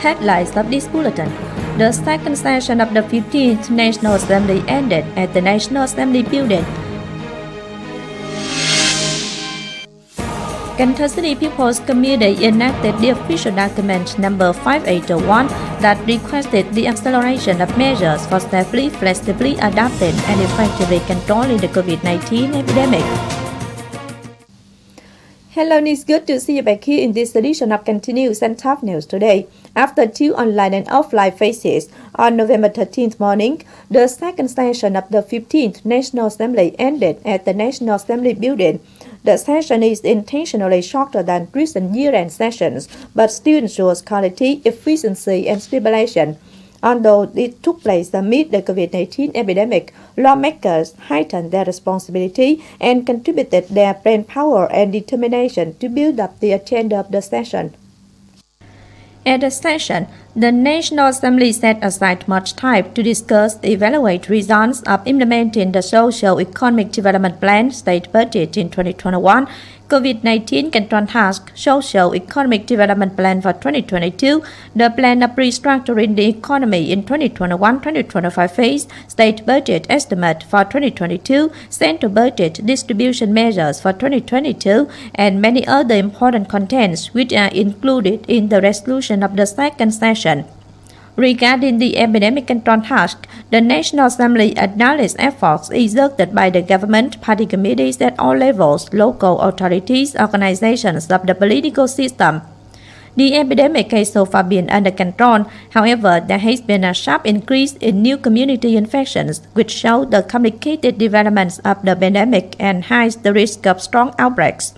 Headlines of this bulletin. The second session of the 15th National Assembly ended at the National Assembly building. Cần Thơ City People's Committee enacted the official document number 5801 that requested the acceleration of measures for safely, flexibly adapting and effectively controlling the COVID-19 epidemic. Hello, it's good to see you back here in this edition of Continuous and Top News today. After two online and offline phases, on November 13th morning, the second session of the 15th National Assembly ended at the National Assembly building. The session is intentionally shorter than recent year-end sessions, but still ensures quality, efficiency, and stimulation. Although it took place amid the COVID-19 epidemic, lawmakers heightened their responsibility and contributed their brainpower and determination to build up the agenda of the session. At the session, the National Assembly set aside much time to discuss the evaluate results of implementing the Socio-Economic Development Plan State Budget in 2021, COVID-19 Control Task Socio-Economic Development Plan for 2022, the Plan of Restructuring the Economy in 2021-2025 phase, State Budget Estimate for 2022, Central Budget Distribution Measures for 2022, and many other important contents which are included in the resolution of the second session. Regarding the epidemic control task, the National Assembly acknowledged efforts exerted by the government party committees at all levels, local authorities, organizations of the political system. The epidemic has so far been under control. However, there has been a sharp increase in new community infections, which show the complicated developments of the pandemic and hides the risk of strong outbreaks.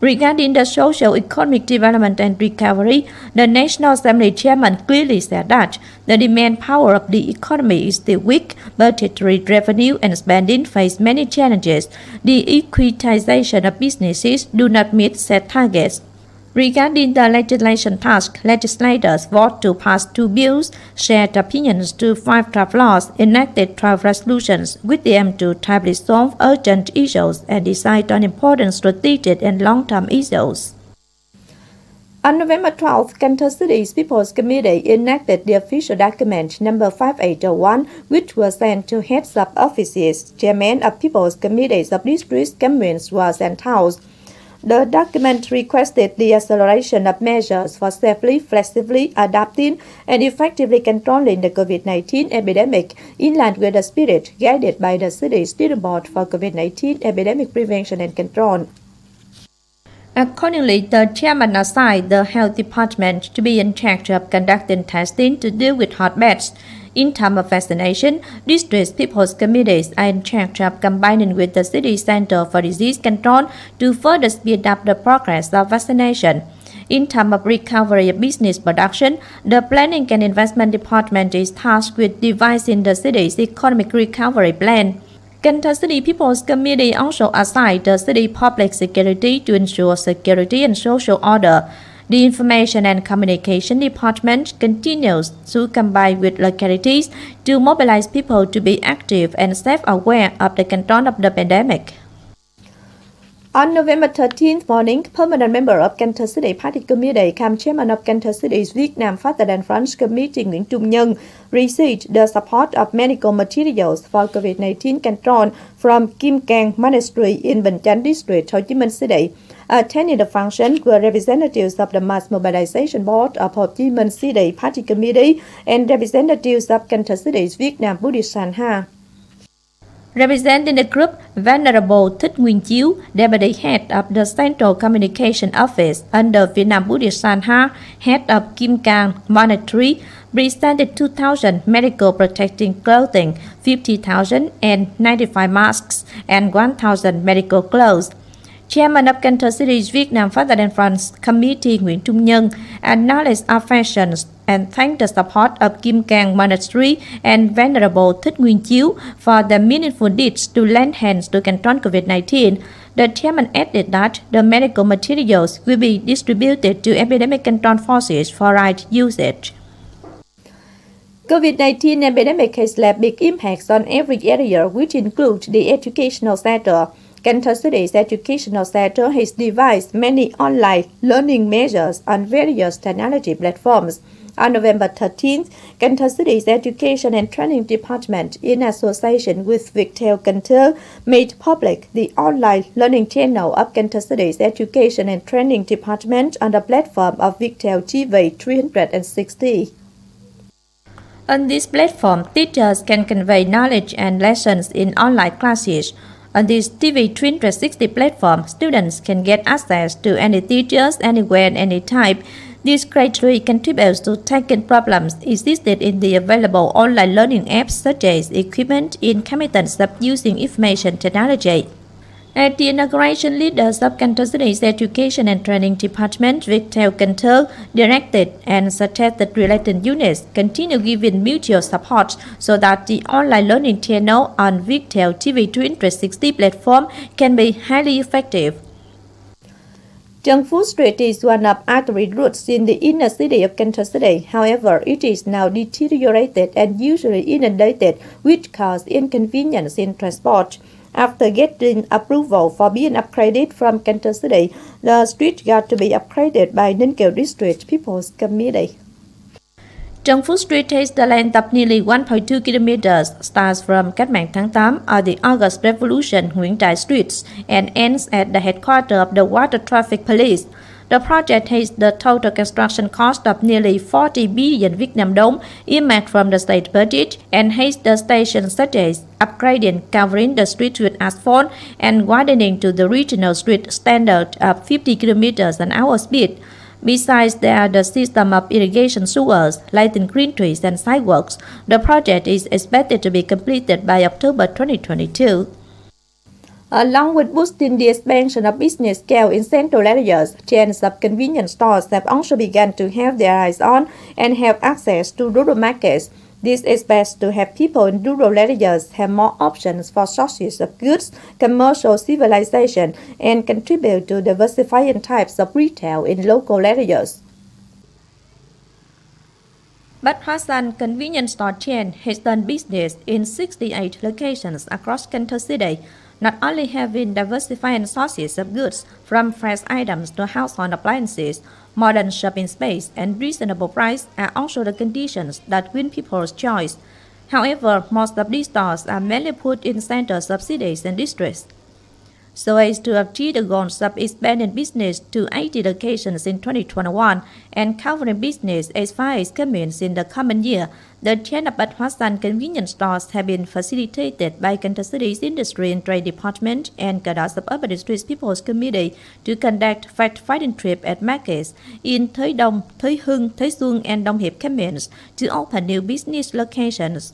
Regarding the socio-economic development and recovery, the National Assembly chairman clearly said that the demand power of the economy is still weak, budgetary revenue and spending face many challenges. The equitization of businesses do not meet set targets. Regarding the legislation task, legislators voted to pass 2 bills, shared opinions to 5 draft laws, enacted 12 resolutions with the aim to timely solve urgent issues and decide on important strategic and long-term issues. On November 12th, Cần Thơ City's People's Committee enacted the official document number 5801, which was sent to heads of offices, chairmen of People's Committees of districts, communes, wards, and towns. The document requested the acceleration of measures for safely, flexibly adapting and effectively controlling the COVID-19 epidemic in line with the spirit guided by the city's Steering Board for COVID-19 Epidemic Prevention and Control. Accordingly, the chairman assigned the Health Department to be in charge of conducting testing to deal with hotbeds. In terms of vaccination, district people's committees are in charge of combining with the City Center for Disease Control to further speed up the progress of vaccination. In terms of recovery of business production, the Planning and Investment Department is tasked with devising the city's economic recovery plan. Cần Thơ City People's Committee also assigned the City Public Security to ensure security and social order. The Information and Communication Department continues to combine with localities to mobilize people to be active and self-aware of the control of the pandemic. On November 13th morning, permanent member of Cần Thơ City Party Committee, come chairman of Cần Thơ City's Vietnam Father than France Committee Nguyễn Trung Nhân, received the support of medical materials for COVID-19 control from Kim Cang Monastery in Bình Chánh District, Ho Chi Minh City. Attending the function were representatives of the Mass Mobilization Board of Ho Chi Minh City Party Committee and representatives of Cần Thơ City's Vietnam Buddhist Sangha. Representing the group, Venerable Thích Nguyên Chiếu, Deputy Head of the Central Communication Office under Vietnam Buddhist Sangha, Head of Kim Cang Monastery, presented 2,000 medical protecting clothing, 50,000 and 95 masks, and 1,000 medical clothes. Chairman of Cần Thơ City's Vietnam Father than France Committee Nguyễn Trung Nhân acknowledged affections and thanked the support of Kim Cang Monastery and Venerable Thích Nguyên Chiếu for the meaningful deeds to lend hands to control COVID-19. The chairman added that the medical materials will be distributed to epidemic control forces for right usage. COVID-19 epidemic has left big impacts on every area, which includes the educational sector. Cần Thơ City's educational sector has devised many online learning measures on various technology platforms. On November 13th, Cần Thơ City's Education and Training Department, in association with Viettel Cần Thơ, made public the online learning channel of Cần Thơ City's Education and Training Department on the platform of Viettel THTPCT. On this platform, teachers can convey knowledge and lessons in online classes. On this TV360 platform, students can get access to any teachers anywhere and anytime. This greatly contributes to tackling problems existed in the available online learning apps such as equipment incompetence of using information technology. At the inauguration, leaders of Cần Thơ City's Education and Training Department, Viettel Cần Thơ, directed and suggested related units continue giving mutual support so that the online learning channel on Viettel TV360 platform can be highly effective. Junk Food Street is one of artery routes in the inner city of Cần Thơ City. However, it is now deteriorated and usually inundated, which causes inconvenience in transport. After getting approval for being upgraded from Cần Thơ City, the street got to be upgraded by Ninh Kiều District People's Committee. Junk Food Street has the length of nearly 1.2 kilometers, starts from Cách mạng tháng 8 or the August Revolution Nguyễn Trãi Streets and ends at the headquarters of the Water Traffic Police. The project has the total construction cost of nearly 40 billion Vietnam dong earmarked from the state budget and has the stations such as upgrading, covering the street with asphalt and widening to the regional street standard of 50 kilometers an hour speed. Besides, there are the system of irrigation sewers, lighting green trees and sidewalks. The project is expected to be completed by October 2022. Along with boosting the expansion of business scale in central areas, chains of convenience stores have also begun to have their eyes on and have access to rural markets. This expects to have people in rural areas have more options for sources of goods, commercial civilization, and contribute to diversifying types of retail in local areas. Bách Hóa Xanh convenience store chain has done business in 68 locations across Cần Thơ City, not only having diversifying sources of goods from fresh items to household appliances. Modern shopping space and reasonable price are also the conditions that win people's choice. However, most of these stores are mainly put in centers of cities and districts. So as to achieve the goals of expanding business to 80 locations in 2021 and covering business as far as communes in the coming year, the chain of Bách Hóa Xanh convenience stores have been facilitated by Cần Thơ City's Industry and Trade Department and Cà Đỏ Suburban District People's Committee to conduct fact-finding trips at markets in Thới Đông, Thới Hưng, Thới Xuân and Đông Hiệp communes to open new business locations.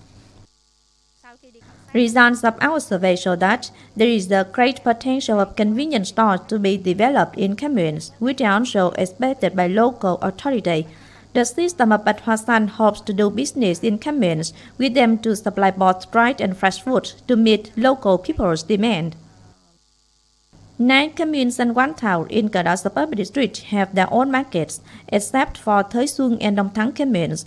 Results of our survey show that there is a great potential of convenience stores to be developed in communes, which are also expected by local authority. The system of Bách Hóa Xanh hopes to do business in communes with them to supply both dried and fresh food to meet local people's demand. 9 communes and 1 town in Cà Đỏ Suburban District have their own markets, except for Thới Xuân and Đông Thắng communes.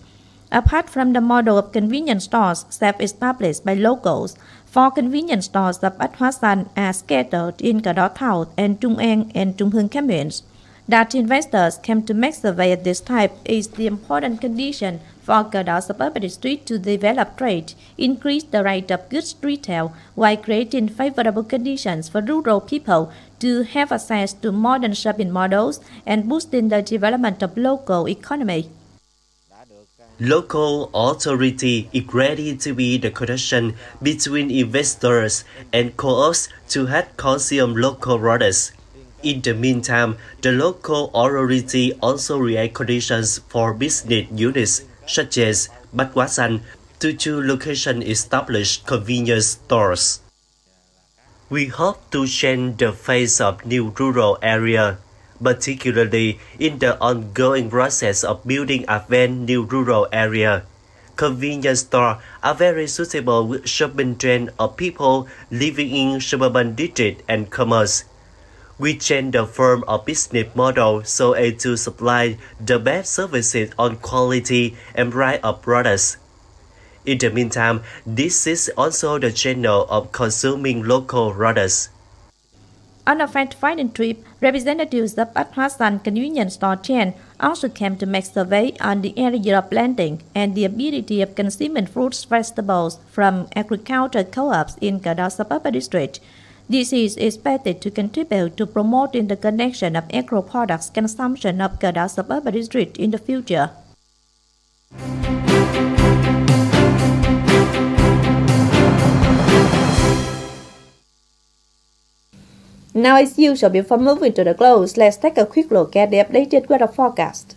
Apart from the model of convenience stores self-established by locals, 4 convenience stores of Bách Hóa Xanh are scattered in Cà Đỏ Town and Trung An and Trung Hưng communes. That investors came to make survey at this time is the important condition for Cà Đỏ Suburban District to develop trade, increase the rate of goods retail, while creating favorable conditions for rural people to have access to modern shopping models and boosting the development of local economy. Local authority is ready to be the connection between investors and co-ops to help consume local products. In the meantime, the local authority also create conditions for business units such as Bách Hóa Xanh to choose location-established convenience stores. We hope to change the face of new rural area, particularly in the ongoing process of building a van new rural area. Convenience stores are very suitable with shopping trend of people living in suburban district and commerce. We change the form of business model so as to supply the best services on quality and price of products. In the meantime, this is also the channel of consuming local products. On a fact-finding trip, representatives of Hassan convenience store chain also came to make survey on the area of planting and the ability of consuming fruits vegetables from agricultural co-ops in Cần Thơ district. This is expected to contribute to promoting the connection of agro-products consumption of Cần Thơ district in the future. Now, as usual, before moving to the close, let's take a quick look at the updated weather forecast.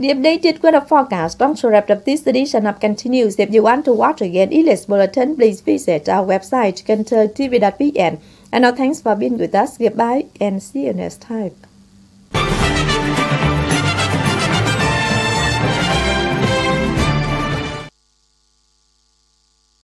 The updated weather forecast also wrapped up this edition of Kênh News. If you want to watch again English bulletin, please visit our website canthotv.vn. And now thanks for being with us. Goodbye and see you next time.